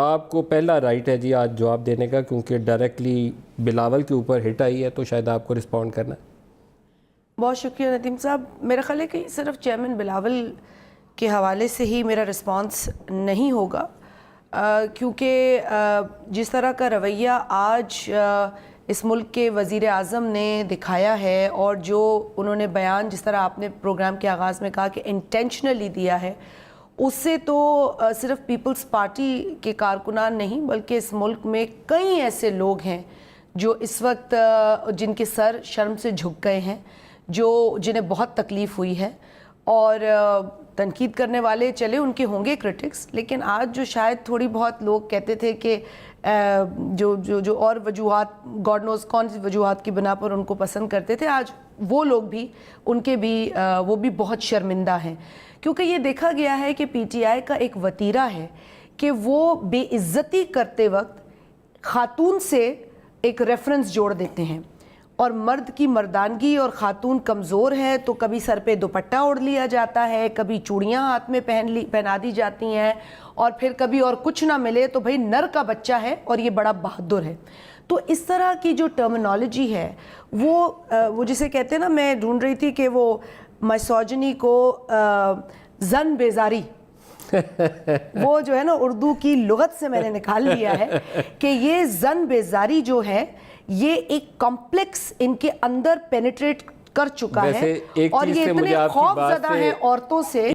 آپ کو پہلا رائٹ ہے جی آج جواب دینے کا، کیونکہ ڈائریکٹلی بلاول کے اوپر ہٹ آئی ہے تو شاید آپ کو رسپونڈ کرنا ہے۔ بہت شکریہ ندیم صاحب۔ میرا خیال ہے کہ صرف چیئرمین بلاول کے حوالے سے ہی میرا رسپانس نہیں ہوگا، کیونکہ جس طرح کا رویہ آج اس ملک کے وزیر اعظم نے دکھایا ہے، اور جو انہوں نے بیان جس طرح آپ نے پروگرام کے آغاز میں کہا کہ انٹینشنلی دیا ہے، اس سے تو صرف پیپلز پارٹی کے کارکنان نہیں بلکہ اس ملک میں کئی ایسے لوگ ہیں جو اس وقت جن کے سر شرم سے جھک گئے ہیں، جنہیں بہت تکلیف ہوئی ہے، اور تنقید کرنے والے چلے ان کے ہوں گے کرٹکس، لیکن آج جو شاید تھوڑی بہت لوگ کہتے تھے کہ جو اور وجوہات گاڈ نوز کون سی وجوہات کی بنا پر ان کو پسند کرتے تھے، آج وہ لوگ بھی ان کے بھی وہ بھی بہت شرمندہ ہیں، کیونکہ یہ دیکھا گیا ہے کہ پی ٹی آئی کا ایک وتیرہ ہے کہ وہ بے عزتی کرتے وقت خاتون سے ایک ریفرنس جوڑ دیتے ہیں، اور مرد کی مردانگی اور خاتون کمزور ہے تو کبھی سر پہ دوپٹہ اوڑھ لیا جاتا ہے، کبھی چوڑیاں ہاتھ میں پہنا دی جاتی ہیں، اور پھر کبھی اور کچھ نہ ملے تو بھئی نر کا بچہ ہے اور یہ بڑا بہادر ہے۔ تو اس طرح کی جو ٹرمنالوجی ہے وہ جسے کہتے ہیں نا، میں ڈھونڈ رہی تھی کہ وہ مائسوجنی کو زن بیزاری وہ جو ہے نا اردو کی لغت سے میں نے نکال لیا ہے کہ یہ زن بیزاری جو ہے یہ ایک کمپلیکس ان کے اندر پینیٹریٹ کر چکا ہے، اور یہ اتنے خوف زدہ ہیں عورتوں سے